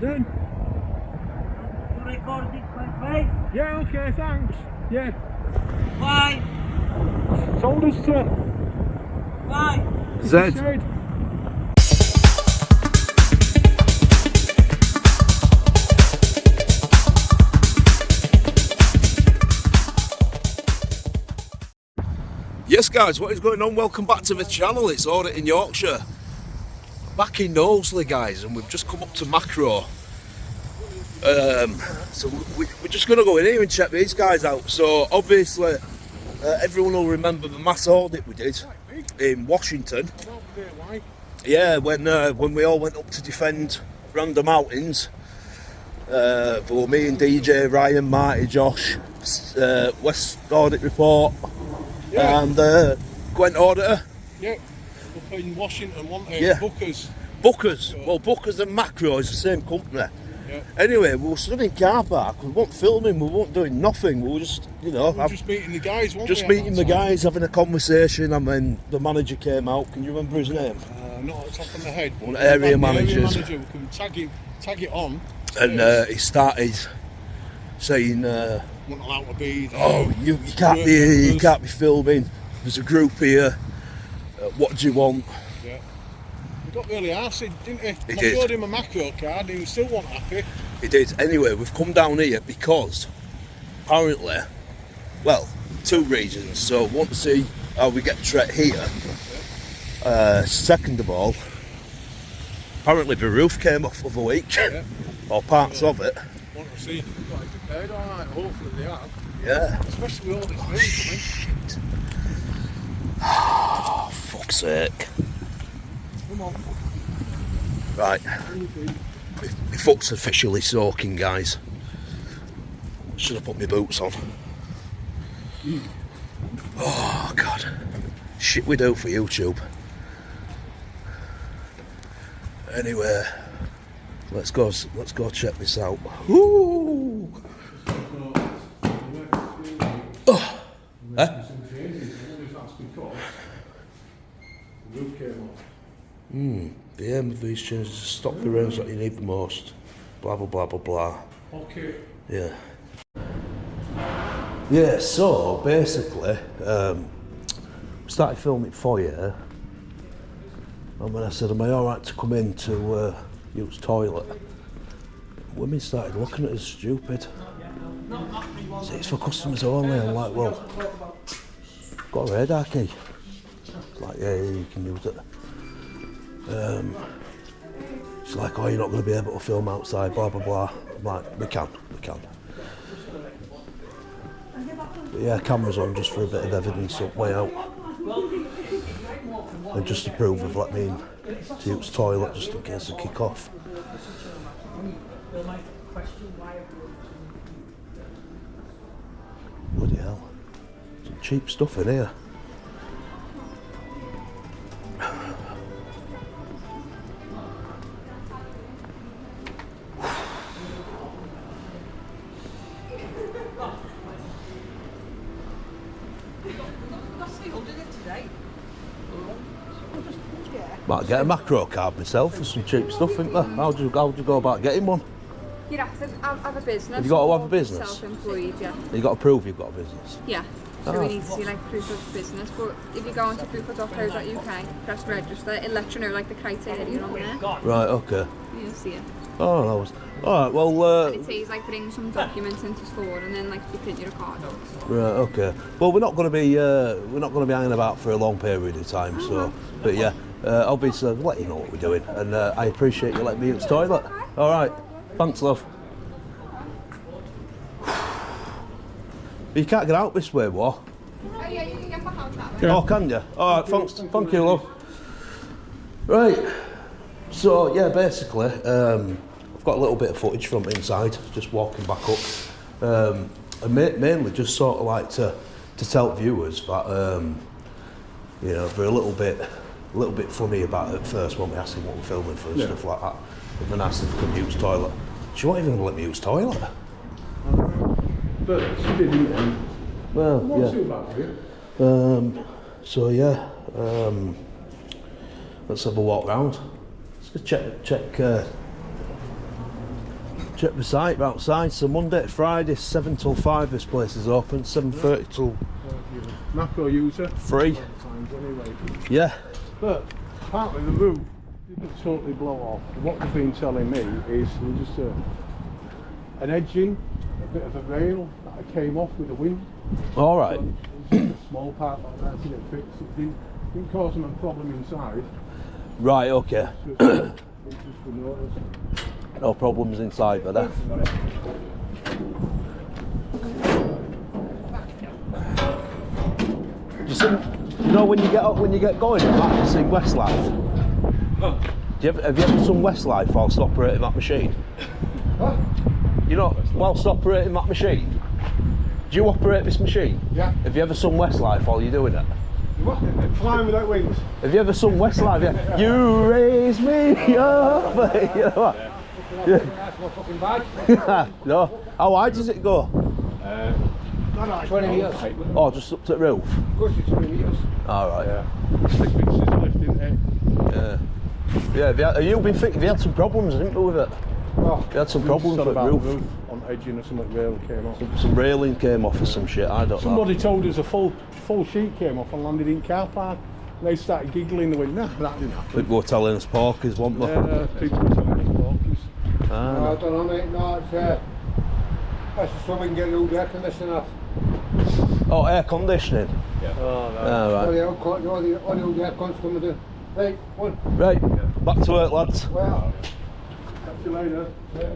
Pardon? You recording my face? Yeah, okay, thanks. Yeah. Why? Told us to. Why? Zed. Yes guys, what is going on? Welcome back to the channel. It's Auditing Yorkshire. Back in Knowsley guys, and we've just come up to Makro. So we're just going to go in here and check these guys out. So obviously everyone will remember the mass audit we did in Washington. Yeah, when we all went up to defend random outings. For me and DJ, Ryan, Marty, Josh, West Audit Report. Yeah. And Gwent Auditor. Yeah, up in Washington, yeah. Bookers. Sure. Well, Bookers and Makro is the same company. Yeah. Anyway, we were stood in car park. We weren't filming. We weren't doing nothing. We were just, you know, just meeting the guys. Just meeting the guys, having a conversation. And then the manager came out. Can you remember his name? Not off the top of my head. One area managers. We can tag it on. And he started saying, "Not allowed to be there. Oh, you can't be here. You can't be filming. There's a group here. What do you want?" Yeah. He got really arsey, didn't he? He I did. showed him a Makro card and he still wasn't happy. He did. Anyway, we've come down here because apparently, well, two reasons. So, want to see how we get treat here. Second of all, apparently the roof came off of a week, or parts of it. Want to see if they've got it prepared, alright, hopefully they have. Yeah. Especially with all this rain Shit. Oh, fuck's sake. Come on. Right. My foot's officially soaking, guys. Should have put my boots on. Oh, God. Shit we do for YouTube. Anyway, let's go check this out. Woo! Oh. Huh? The aim of these changes is to stop the rains that you need the most. Blah blah blah blah blah. Okay. Yeah. Yeah, so basically, we started filming for you, and when I said, "Am I alright to come in to use toilet?" women started looking at us stupid. So it's for customers only. I'm like, well, got a radar key. It's like, yeah, you can use it. She's like, oh, you're not going to be able to film outside, blah, blah, blah. I'm like, we can. But yeah, camera's on just for a bit of evidence up way out. And just to prove they've let me in to use the toilet, just in case they kick off. Bloody hell. Some cheap stuff in here. Might get a Makro card myself for some cheap stuff, isn't there? How do you go about getting one? You'd have to have a business. Have you got to have a business? Self-employed, yeah. You got to prove you've got a business? Yeah. So we need to see like proof of business, but if you go onto proof.co.uk, press register, it'll let you know like the criteria on there. Right, okay. You'll see it. Oh, that was... Alright, well... And it says like bring some documents into store and then like you print your card. Right, okay. Well, we're not going to be hanging about for a long period of time, so... But yeah, obviously I'll let you know what we're doing, and I appreciate you letting me use the toilet. Alright, thanks love. But you can't get out this way, what? Oh yeah, you can get back out that way. Oh, can you? Alright, thanks. Thank you, love. Right. So, yeah, basically, I've got a little bit of footage from inside, just walking back up. And mainly just sort of like to tell viewers that, you know, they're a little bit funny about it at first when we asked them what we're filming for and stuff like that. And then asked if we could use toilet. She wasn't even going to let me use toilet. But she didn't. Well, What's yeah. about you? So yeah, let's have a walk round. Let's go check Check the site outside. So Monday to Friday, 7 till 5. This place is open. 7:30 till Macro user. 3. Anyway. Yeah. But partly the roof didn't totally blow off. What they've been telling me is there just an edging, a bit of a rail that came off with the wind. All right. So it was just a small part like that to get fixed. It didn't cause them a problem inside. Right. Okay. It's just we noticed. No problems inside, but you know when you get going, back to see Westlife. Have you ever done Westlife whilst operating that machine? Huh? You know, whilst operating that machine. Do you operate this machine? Yeah. Have you ever sung Westlife while you're doing it? What? Flying without wings. Have you ever sung Westlife? Yeah. You raise me up. You know what? Yeah. That's my fucking bag. No. How high does it go? 20 metres. Oh, just up to the roof. Of course it's 20 metres. All right. Yeah. Slick bits is lifting it. Yeah. Yeah. Have you had some problems, haven't you, with it? Well, You had some problems with the about roof. the roof on edging or something rail came off. Some railing came off or some shit. I don't Somebody know. told us a full sheet came off and landed in car park. And they started giggling. They went, nah, that didn't happen. People were telling us porkies, weren't they? Yeah, people were telling us porkies. No, I don't know, mate. No, it's that's just so we can get the old air conditioner off. Oh, air conditioning. Yeah. Oh, Oh, All right. the old air cons coming to. Right, one. Right. Back to work, lads. Well, Catch you later. Yeah.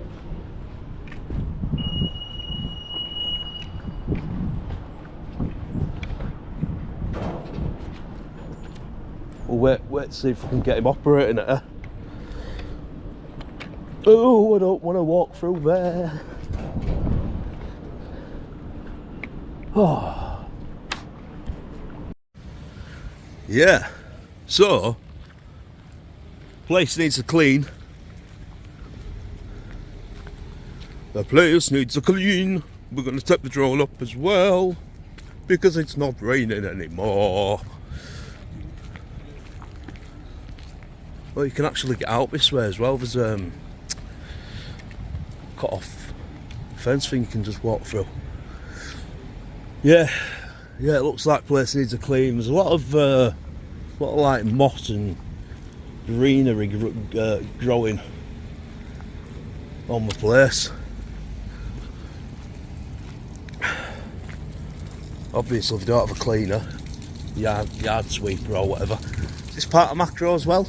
We'll wait to see if we can get him operating it. Oh, I don't want to walk through there. Oh. Yeah. So, place needs a clean. The place needs a clean. We're going to take the drone up as well because it's not raining anymore. Well, you can actually get out this way as well. There's cut off fence thing you can just walk through. Yeah, it looks like place needs a clean. There's a lot of like moss and greenery growing on the place. Obviously, if you don't have a cleaner, yard sweeper or whatever. Is this part of Makro as well?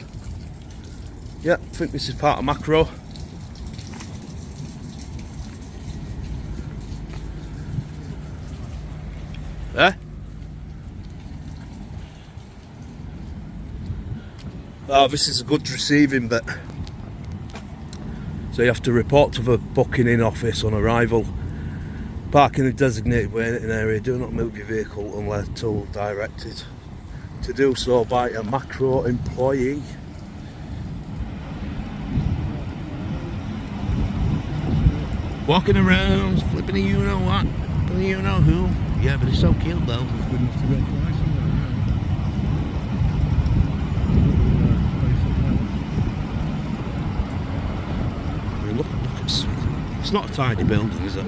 Yeah, I think this is part of Makro. Eh? Oh, this is a good receiving bit. So you have to report to the booking in office on arrival. Park in a designated waiting area. Do not move your vehicle unless told directed to do so by a Makro employee. Walking around, flipping a you know what, flipping a you know who. Yeah, but it's so cute though. Good enough to go fly somewhere. I mean, look, it's not a tidy building, is it?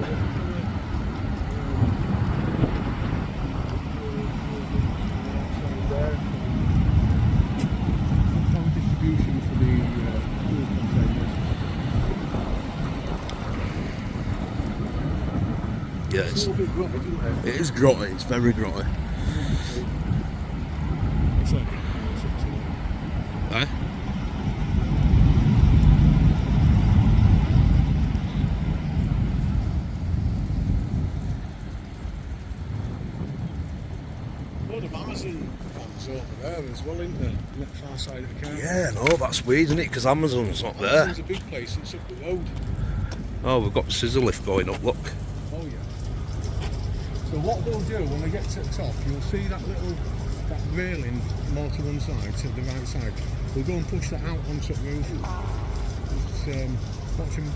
Distribution for the fuel containers. Yeah, It's a little bit grubby, isn't it? it is grotty, it's very grotty. It's like Eh? a load of Amazon vans over there as well, isn't there? On that far side of the car. Yeah, no, that's weird, isn't it? Because Amazon's not there. Amazon's a big place, it's up the road. Oh, we've got the scissor lift going up, look. Oh yeah. So what we'll do when we get to the top, you'll see that railing more to one side, to the right side. We'll go and push that out onto the roof. Just watch him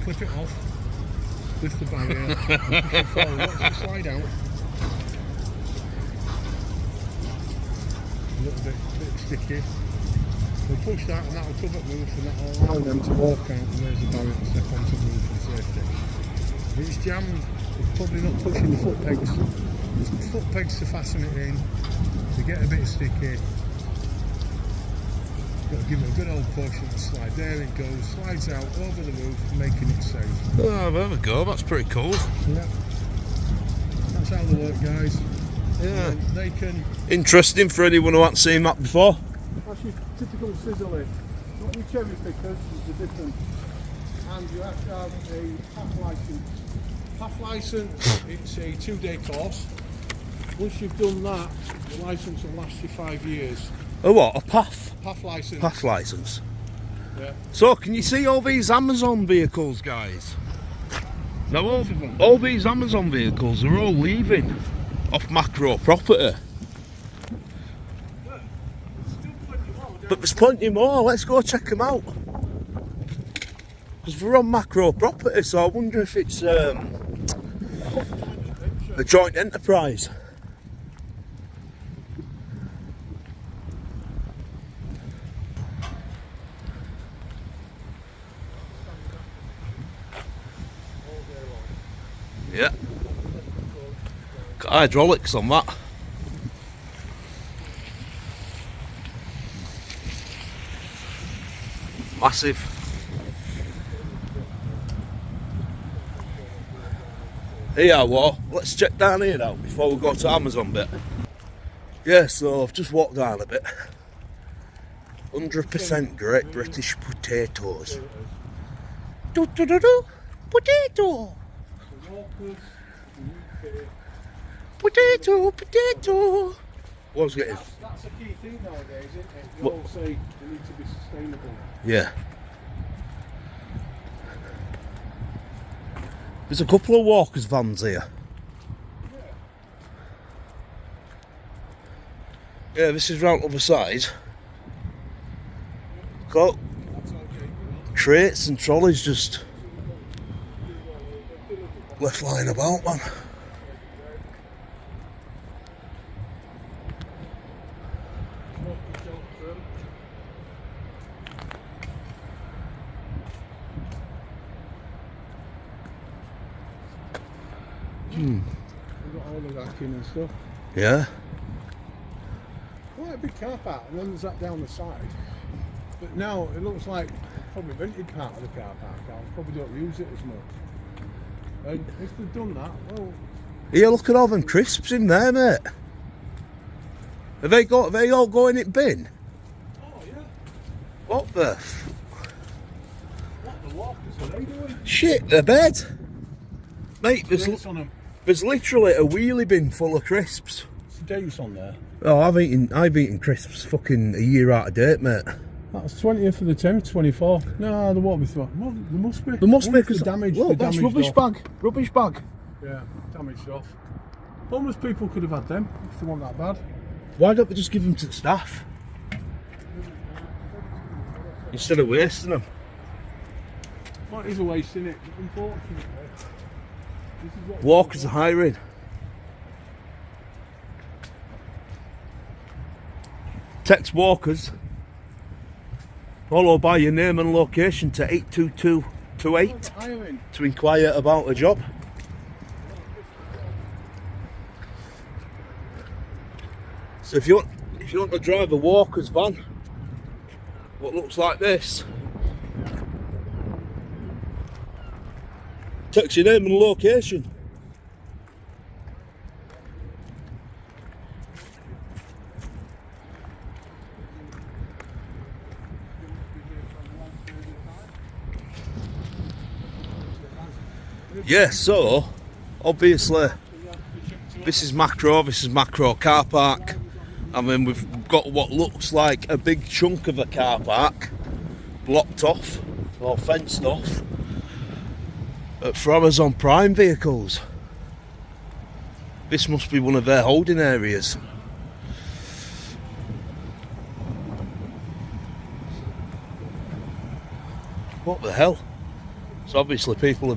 clip it off, lift the barrier, and push it forward, watch it slide out. A little bit sticky. We'll push that and that'll cover the roof and that'll allow them to walk out and raise the barrier and step onto the roof for safety. If it's jammed, it's probably not pushing the foot pegs. There's foot pegs to fasten it in, to get a bit sticky. Got to give it a good old push and slide. There it goes, slides out over the roof, making it safe. Oh, there we go, that's pretty cool. Yeah. That's how they work, guys. Yeah. They can. Interesting for anyone who hasn't seen that before. That's your typical scissor lift. What we cherry pickers is the different. And you have to have a PAF license. PAF license, it's a 2-day course. Once you've done that, the license will last you 5 years. A what? A PAF? PAF license. PAF license. Yeah. So, can you see all these Amazon vehicles, guys? Now, all these Amazon vehicles are all leaving off Makro property. But there's plenty more, let's go check them out. Because we're on Makro property, so I wonder if it's a joint enterprise. Yeah. Got hydraulics on that. Massive. Here, what? Let's check down here now before we go to Amazon bit. Yeah, so I've just walked down a bit. 100% Great British potatoes. Do do do do. Potato. Potato, potato. What's getting? That's a key thing nowadays, isn't it? They all say they need to be sustainable. Yeah. There's a couple of walkers vans here. Yeah, this is round the other side. Got crates and trolleys just left lying about, man. We've got all the racking and stuff. Yeah. Quite a big car park, and then there's that down the side. But now it looks like probably rented part of the car park. I probably don't use it as much. And if they've done that, well. Yeah, look at all them crisps in there, mate. Have they all going in bin? Oh yeah. What the? What the walkers are they doing? Shit, they're bed. Mate, Dates on them. there's literally a wheelie bin full of crisps. It's dates on there. Oh, I've eaten crisps fucking a year out of date, mate. That's 20th of the 10th, 24. No, there won't be. Well, there must be. There must be, because damaged. Look, that's rubbish off. bag. Rubbish bag. Yeah, damaged off. Homeless people could have had them if they weren't that bad. Why don't we just give them to the staff? Instead of wasting them. Well, it is a waste, isn't it? Unfortunately. This is what Walkers are hiring. Text walkers. Followed by your name and location to 82228 hiring. to inquire about a job. So if you want to drive a walker's van, what looks like this, text your name and location. Yeah, so obviously this is Makro car park. I mean, we've got what looks like a big chunk of a car park blocked off or fenced off for Amazon Prime vehicles. This must be one of their holding areas. What the hell? So obviously people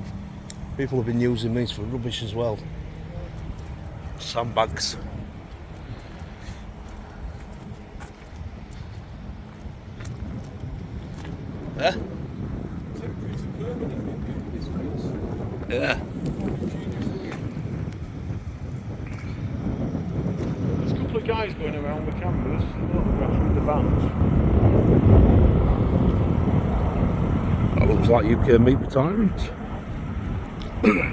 have been using these for rubbish as well. Sandbags. Yeah. It's permanent in this fence. Yeah. There's a couple of guys going around with cameras, photographing the vans. That looks like UK meat retirement.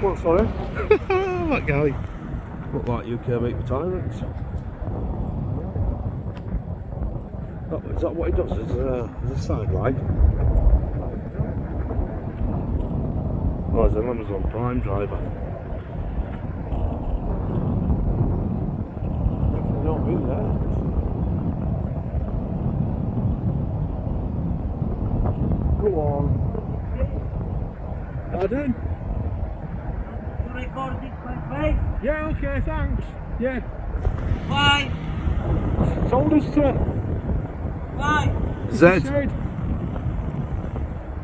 What, sorry? That guy. Look like UK meat retirement. Is that what he does? There's a sideline. Oh, he's an Amazon Prime driver. Not been there. Go on. Pardon? You recording my face? Yeah, okay, thanks. Yeah. Why? Told us to. Why? Z. Said.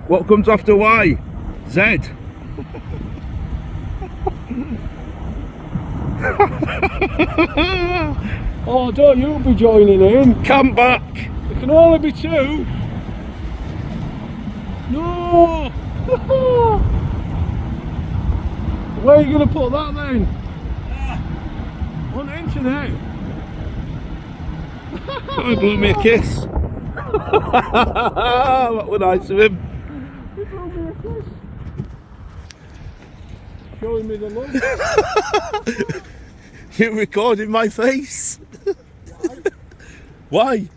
What comes after Y? Z. Oh, don't you be joining in. Come back. There can only be two. No. Where are you going to put that then? On the internet. Oh, he blew me a kiss. That was nice of him. He blew me a kiss. Showing me the love. You're recording my face. Why?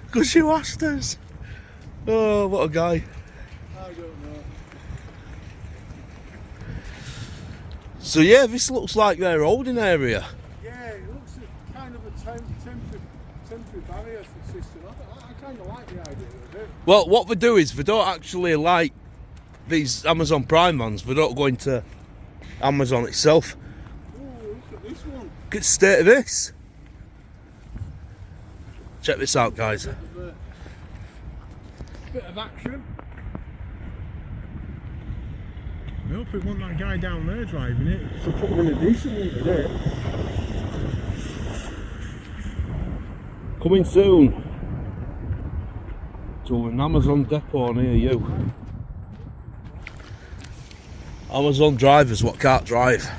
Because you asked us. Oh, what a guy. I don't know. So yeah, this looks like their holding area. Yeah, it looks like kind of a temporary barrier system. I kind of like the idea of it. Well, what they do is they don't actually like these Amazon Prime vans. They don't go into Amazon itself. Oh, look at this one. Look at the state of this. Check this out, guys. Bit of action. I hope it wasn't that guy down there driving it. So put in a decent one today. Coming soon to an Amazon depot near you. Amazon drivers what can't drive.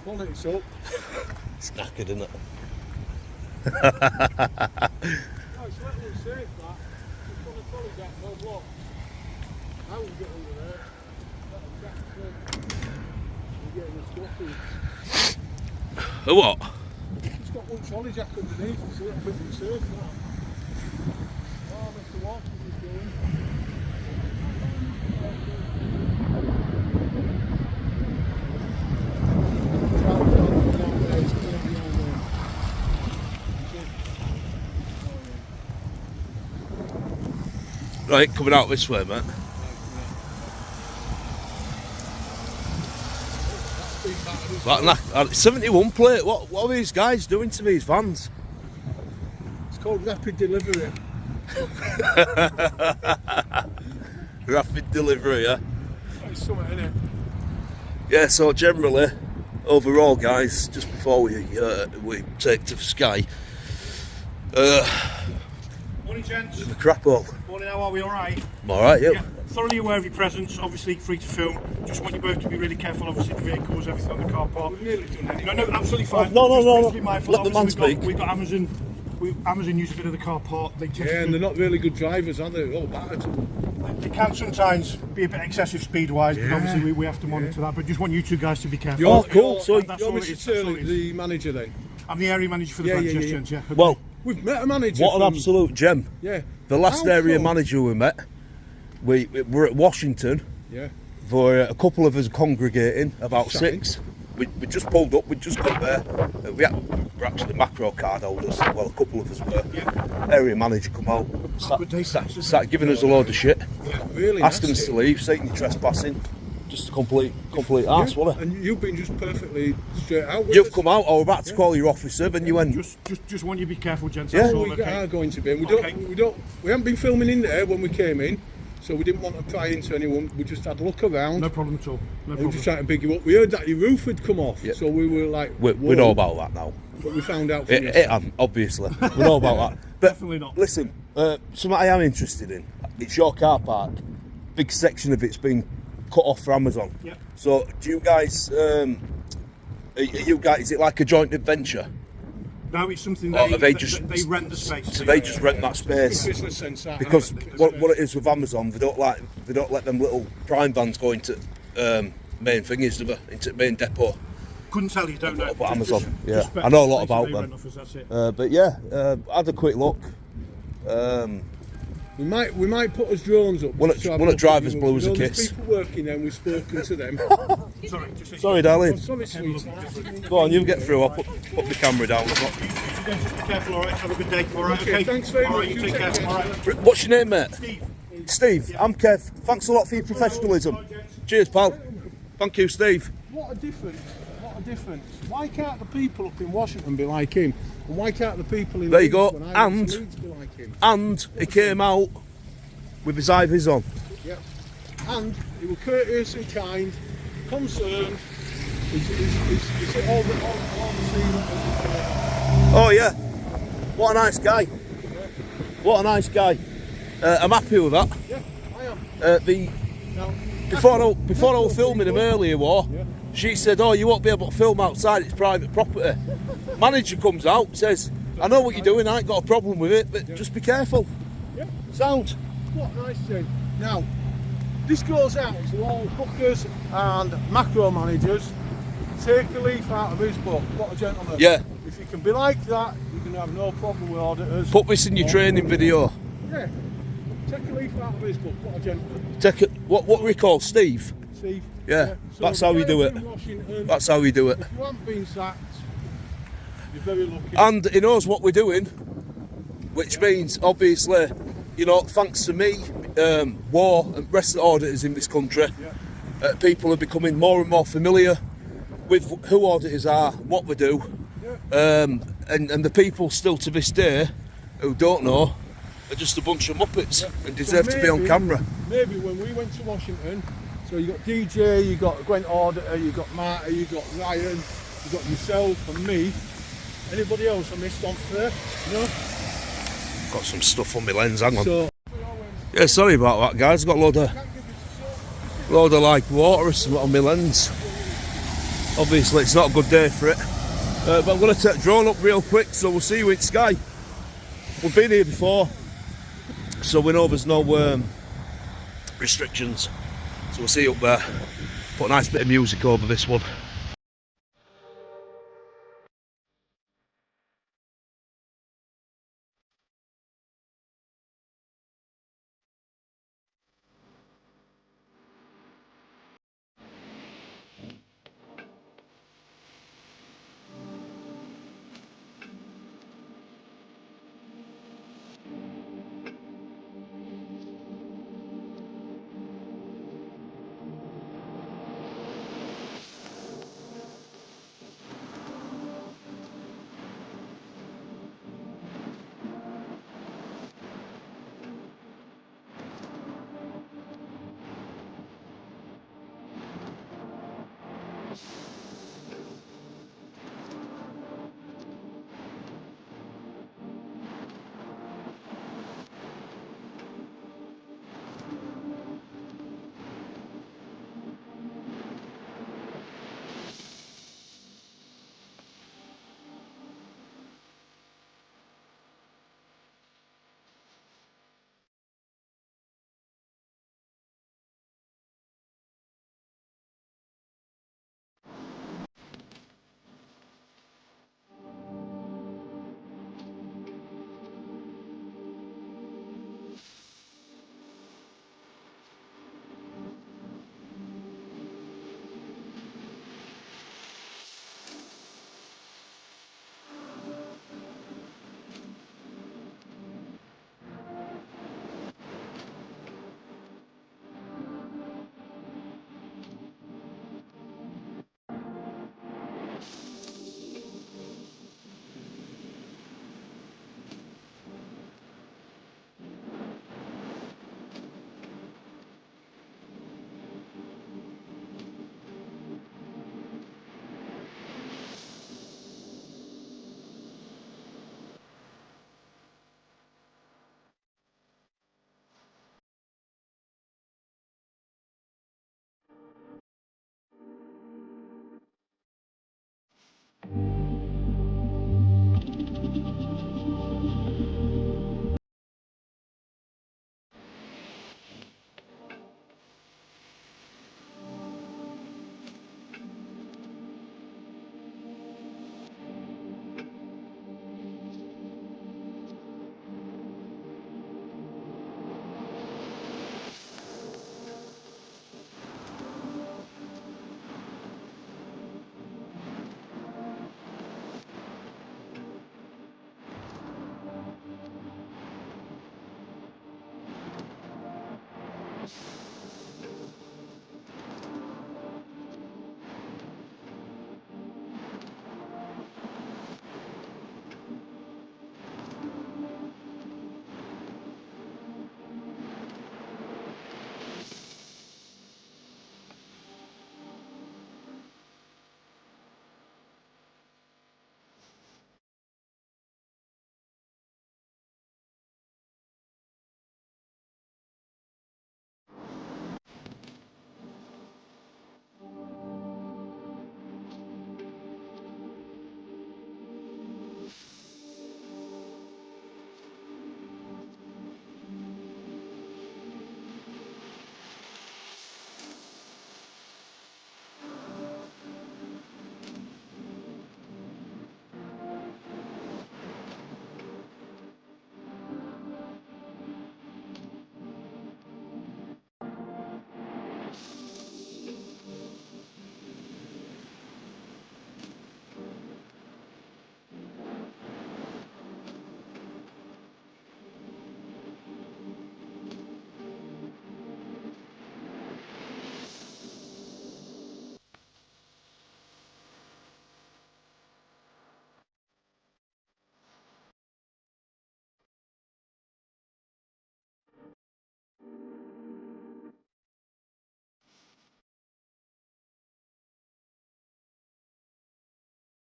Bonnet's up. It's knackered, isn't it? Oh, it's let them safe that. Just want to tell you that, no block. I wouldn't get under there. Let them get safe. We're getting a stuffy. A what? It's got one trolley jack underneath, it's a little bit unsafe that. Oh, Mr. Watkins is going. Right, coming out this way, mate. That 71 plate. What are these guys doing to these vans? It's called rapid delivery. Rapid delivery, yeah. It's something in it. Yeah. So generally, overall, guys, just before we take to the sky, Morning, gents. the crap hole. Morning, how are we? All right? I'm all right, Yeah, thoroughly aware of your presence, obviously free to film. Just want you both to be really careful, obviously, the vehicles, everything on the car park. We've nearly done it. No, absolutely fine. No, Just be mindful. let the man Obviously, speak. We've got Amazon. Amazon use a bit of the car park. They test Yeah, and they're not really good drivers, are they? They're all battered. They can sometimes be a bit excessive speed-wise, but Yeah. obviously we have to monitor that. But just want you two guys to be careful. You're, cool. So that's you're all it Mr. is, that's all Turley, it is. the manager then? I'm the area manager for the Yeah, branch, yeah, yes, yeah. gents, yeah. Well, We've met a manager. what an from- absolute gem. Yeah. The last How area come? manager we met, we were at Washington. Yeah. For a couple of us congregating, about Shine. 6. We just pulled up, we just got there. We're actually Makro card holders, well, a couple of us were. Area manager come out, sat giving us a load of shit, Really asking us nasty. to leave, saying you're trespassing. Just a complete arse, wasn't it? And you've been just perfectly straight out with You've us. come out, I was about to call your officer, then you went, Just want you to be careful, gents. Yeah. That's We all, okay? are going to be. And Okay. we haven't been filming in there when we came in, so we didn't want to pry into anyone. We just had a look around. No problem at all. No We were problem. just trying to big you up. We heard that your roof had come off, Yeah. so we were like, we whoa. know about that now. but we found out. It obviously. We know about that. But Definitely not. listen, something I am interested in. It's your car park. Big section of it's been cut off for Amazon. Yep. So do you guys? Are you guys? Is it like a joint adventure? No, it's something Or they, are they they, just- they rent the space. So they just rent that space. Business sense, that, Because haven't they? what it is with Amazon, they don't let them little prime vans go into main thingies, do they? Into main depot. Couldn't tell you, don't know. About Amazon, yeah. Just I know a lot space that about they them. rent off us, that's it. But yeah, I had a quick look. We might put us drones up. One at- to have one a at look Drivers at Blues them. a There's kiss. people working there and we've spoken to them. Sorry, just Sorry, darling. Oh, sorry, sweetheart. Go on, you get through. I'll put the camera down. Just be careful, alright? Have a good day. Alright, Okay, okay. thanks very Alright, much. you You take take care. care. Alright. What's your name, mate? Steve. Steve. I'm Kev. Thanks a lot for your professionalism. Cheers, pal. Thank you, Steve. What a difference! What a difference! Why can't the people up in Washington be like him? And why can't the people in There you Leeds, go. when I went And- to Leeds, be like him? And he came out with his IVs on. Yep. And he was courteous and kind, concerned. Is it all the feeling? Oh yeah. What a nice guy. What a nice guy. I'm happy with that. Yeah, I am. Now, Before I was filming him earlier, she said, "Oh, you won't be able to film outside. It's private property." Manager comes out, says, "I know what you're doing. I ain't got a problem with it, but just be careful." Yeah. Sound. What a nice thing. Now, this goes out to all bookers and macro managers. Take a leaf out of his book. What a gentleman. Yeah. If you can be like that, you can have no problem with auditors. Put this in your training video. Yeah. Take a leaf out of his book. What a gentleman. Take it. What we call Steve. Steve. Yeah, So that's how we do it. in Washington, That's how we do it. if you haven't been sacked, you're very lucky. And he knows what we're doing, which means obviously, you know, thanks to me, War and rest of the auditors in this country, people are becoming more and more familiar with who auditors are, what they do, and the people still to this day who don't know are just a bunch of muppets and deserve to be on camera. Maybe when we went to Washington, so you got DJ, you got Gwent Auditor, you got Marty, you got Ryan, you got yourself and me. Anybody else I missed off there? No? Got some stuff on my lens, hang on. So Yeah, sorry about that, guys. Got a load of like water or something on my lens. Obviously, it's not a good day for it. But I'm going to take drone up real quick, so we'll see you in Sky. We've been here before, so we know there's no restrictions. So we'll see you up there. Put a nice bit of music over this one.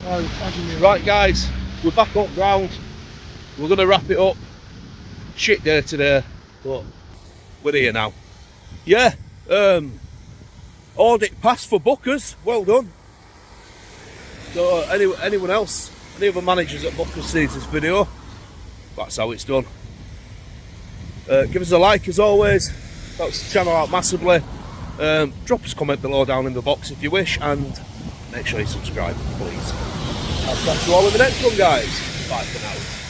Right guys, we're back up ground. We're going to wrap it up. Shit day today, but we're here now. Yeah, audit pass for Bookers, well done. So anyone else, any other managers at Bookers sees this video, that's how it's done. Give us a like as always, helps the channel out massively. Drop us a comment below down in the box if you wish, and make sure you subscribe, please. I'll catch you all in the next one, guys. Bye for now.